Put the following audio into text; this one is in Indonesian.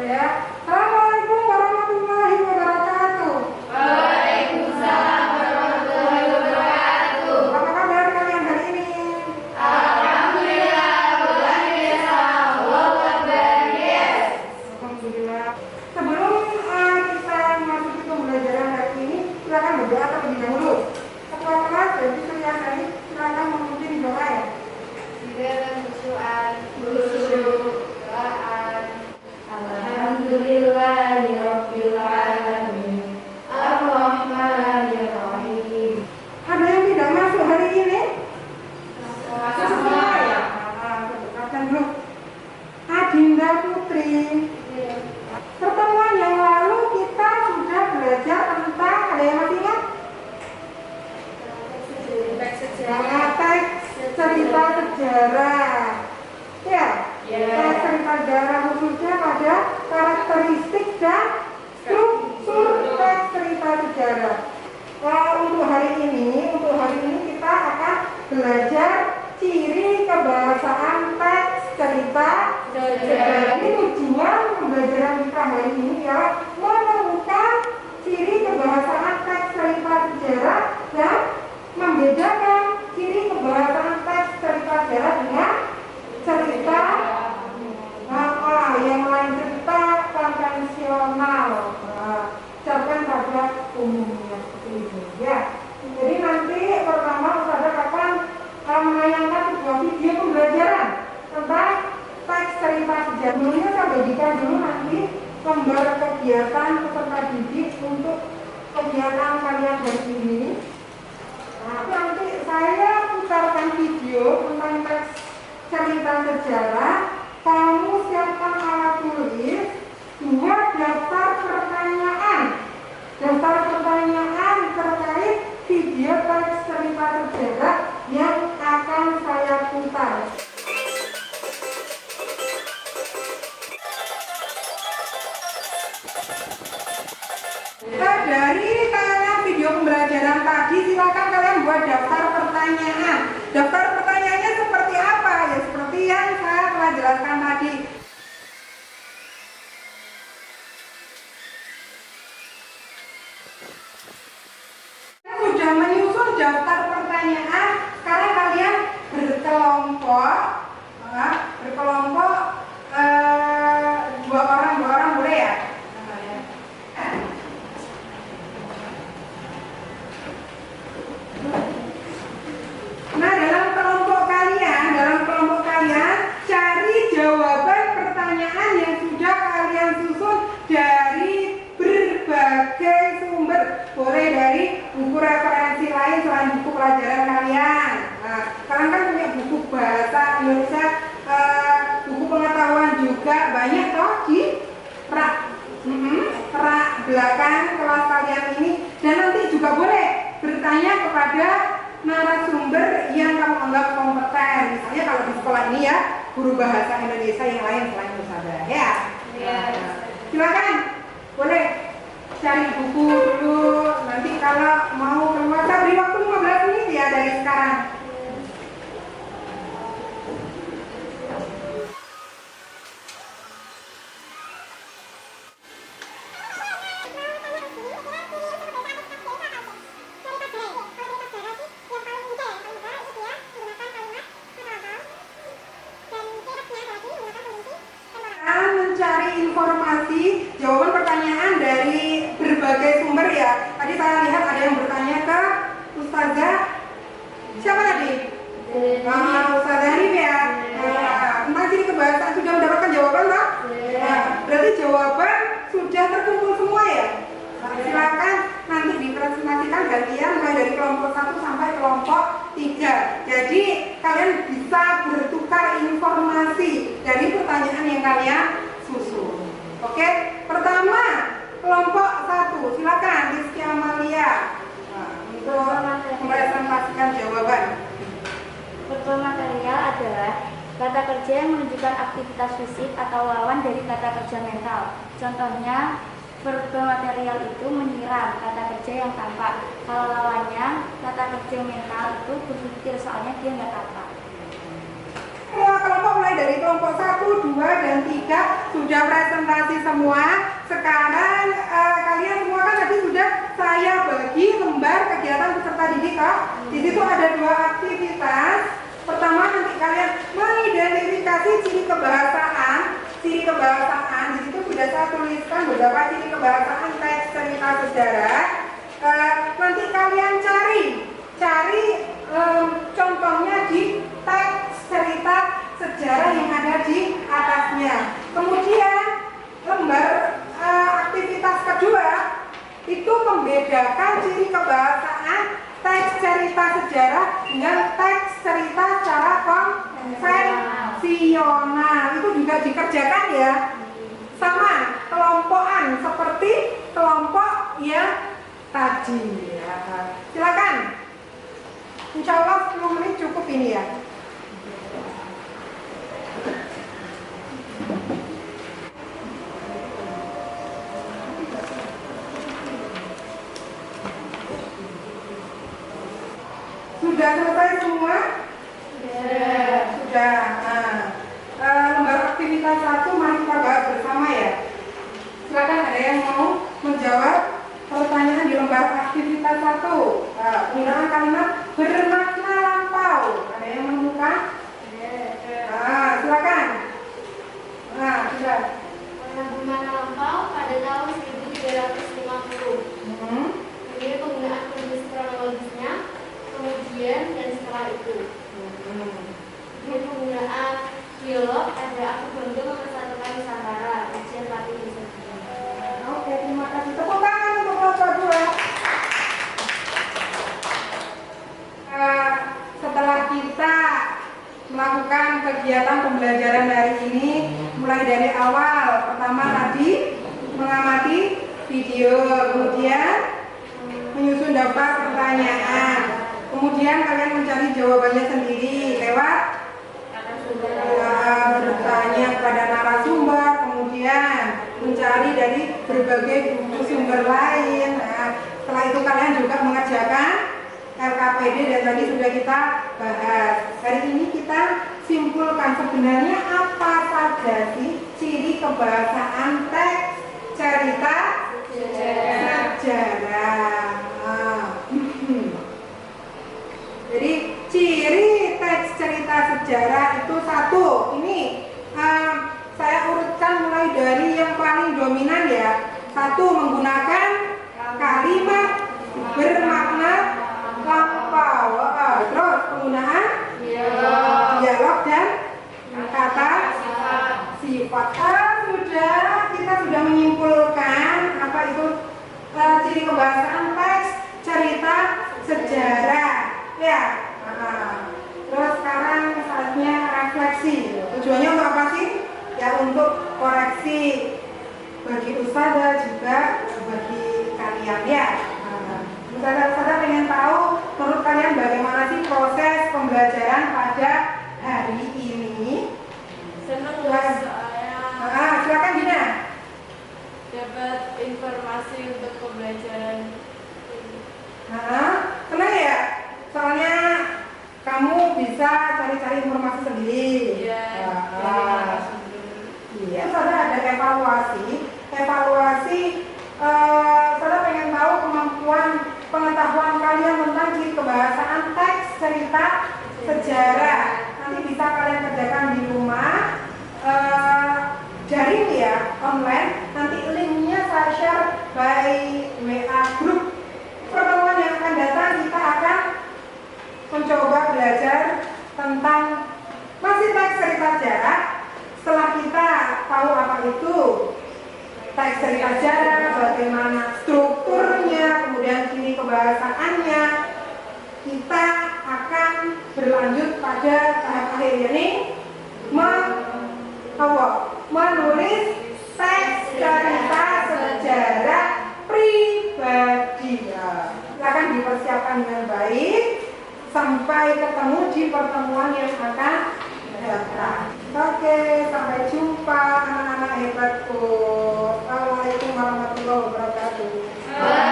Ya. Assalamualaikum warahmatullahi wabarakatuh. Waalaikumsalam warahmatullahi wabarakatuh. Apa kabar kalian hari ini? Alhamdulillah, luar biasa. Allahu Akbar. Yes. Alhamdulillah. Sebelum kita masuk ke pembelajaran hari ini, silakan berdoa terlebih dahulu. Ketua kelas dan siswa yang lain silakan memimpin doa ya. Dengan khusyuan, doaan. Alhamdulillahirabbil alamin. Ar-Rahmanir-Rahim. Ada yang tidak masuk hari ini? Masuk semua ya? Perkenalkan dulu. Adinda Putri. Pertemuan yang lalu kita sudah belajar tentang, ada yang masih ingat? Teks cerita sejarah. Ya, teks cerita sejarah khususnya pada karakteristik dan struktur teks cerita sejarah. Untuk hari ini kita akan belajar ciri kebahasaan teks cerita sejarah. Ini tujuan pembelajaran kita hari ini ya, menemukan ciri kebahasaan teks cerita sejarah dan membedakan ciri kebahasaan teks cerita sejarah dengan cerita yang lain, cerita konvensional, cerpen pada umumnya seperti itu ya. Jadi nanti pertama Ustazah akan menayangkan sebuah video pembelajaran tentang teks cerita sejarah. Dulunya saya bagikan dulu nanti gambar kegiatan peserta didik untuk kegiatan kalian hari ini. Nanti saya putarkan video tentang teks cerita sejarah. Kamu siapkan alat tulis, buat daftar pertanyaan terkait video teks cerita sejarah yang akan saya putar. Dari tayangan video pembelajaran tadi, silakan kalian buat daftar pertanyaan. Daftar pertanyaannya seperti apa? Ya seperti yang saya telah jelaskan tadi. Sudah menyusun daftar pertanyaan, sekarang kalian berkelompok, dua orang boleh ya? Nah, dalam kelompok kalian cari jawaban pertanyaan yang sudah kalian susun dari berbagai sumber. Boleh dari buku referensi lain selain buku pelajaran kalian. Nah, kalian kan punya buku bahasa Indonesia, buku pengetahuan juga banyak toh di rak belakang kelas kalian ini. Dan nanti juga boleh bertanya kepada narasumber yang kamu anggap kompeten. Misalnya kalau di sekolah ini ya, guru bahasa Indonesia yang lain selain Ustazah ya. Silakan, boleh cari buku dulu. Nanti kalau mau keluar, saya beri waktu 15 menit ya dari sekarang. Mencari informasi, jawaban pertanyaan dari berbagai sumber ya. Tadi saya lihat ada yang bertanya ke Ustazah, siapa tadi? Ustazah Arif ya. Tentang ciri kebahasaan sudah mendapatkan jawaban Pak? Berarti jawaban sudah terkumpul semua ya. Silakan nanti dipresentasikan gantian mulai dari kelompok 1 sampai kelompok 3. Jadi kalian bisa bertukar informasi dari pertanyaan yang kalian susun. Oke, pertama kelompok 1, silakan Rizky Amalia untuk mempresentasikan jawaban. Struktur material adalah kata kerja yang menunjukkan aktivitas fisik atau lawan dari kata kerja mental. Contohnya, verba material itu menyiram, kata kerja yang tampak. Kalau lawannya, kata kerja mental itu berpikir, soalnya dia nggak tampak. Terima kelompok mulai dari kelompok 1, 2, dan 3 sudah presentasi semua. Sekarang kalian semua kan tadi sudah saya bagi lembar kegiatan peserta didik kok. Di situ ada 2 aktivitas. Pertama nanti kalian mengidentifikasi ciri kebahasaan. Ciri kebahasaan di situ sudah saya tuliskan beberapa ciri kebahasaan teks cerita sejarah. Nanti kalian cari contohnya di teks cerita sejarah yang ada di atasnya. Kemudian lembar aktivitas kedua itu membedakan ciri kebahasaan teks cerita sejarah dengan teks cerita secara konvensional. Itu juga dikerjakan ya, sama kelompokan seperti kelompok yang tadi ya. Silakan. Insya Allah 10 menit cukup ini ya. Sudah selesai semua? Sudah. Lembar aktivitas 1 mari kita bahas bersama ya. Silakan, ada yang mau menjawab pertanyaan di lembar aktivitas 1. Penggunaan kalimat bermakna lampau. Ada yang menemukan? Silakan. Sudah. Bermakna lampau pada tahun 1350. Ini penggunaan kondisi kronologisnya, kemudian dan setelah itu. Ini penggunaan dialog, ada aku bangga mempersatukan Nusantara, ujian latih Nusantara. Oke, terima kasih. Tepuk tangan untuk kelompok 2. Setelah kita melakukan kegiatan pembelajaran hari ini, mulai dari awal, pertama tadi mengamati video, kemudian menyusun daftar pertanyaan, kemudian kalian mencari jawabannya sendiri lewat bertanya kepada narasumber, kemudian mencari dari berbagai buku sumber lain. Setelah itu kalian juga mengerjakan LKPD dan tadi sudah kita bahas. Hari ini kita simpulkan sebenarnya apa saja sih ciri kebahasaan teks cerita sejarah. Jadi ciri teks cerita sejarah itu 1. Ini saya urutkan mulai dari yang paling dominan ya. 1, menggunakan kalimat bermakna lampau. Terus penggunaan dialog dan kata sifat. Kita sudah menyimpulkan apa itu ciri kebahasaan teks cerita sejarah ya. Terus sekarang saatnya refleksi. Tujuannya untuk apa sih? Ya untuk koreksi bagi ustazah juga bagi kalian ya. Ustazah pengen tahu menurut kalian bagaimana sih proses pembelajaran pada hari ini? Senang soalnya silakan Dina. dapat informasi untuk pembelajaran. Senang ya? Soalnya kamu bisa cari-cari informasi sendiri. Iya, dari narasumber. Iya, saudara ada evaluasi. Saudara pengen tahu kemampuan pengetahuan kalian tentang ciri kebahasaan teks cerita sejarah. Nanti bisa kalian kerjakan di rumah, daring ya, online. Nanti linknya saya share by WA group. Pertemuan yang akan datang kita akan mencoba belajar tentang masih teks cerita sejarah. Setelah kita tahu apa itu teks cerita sejarah, bagaimana strukturnya, kemudian ciri kebahasaannya, kita akan berlanjut pada tahap akhir, yakni menulis teks cerita sejarah pribadi. Silakan dipersiapkan dengan baik. Sampai ketemu di pertemuan yang akan datang. Oke, sampai jumpa anak-anak hebatku. Assalamualaikum warahmatullahi wabarakatuh.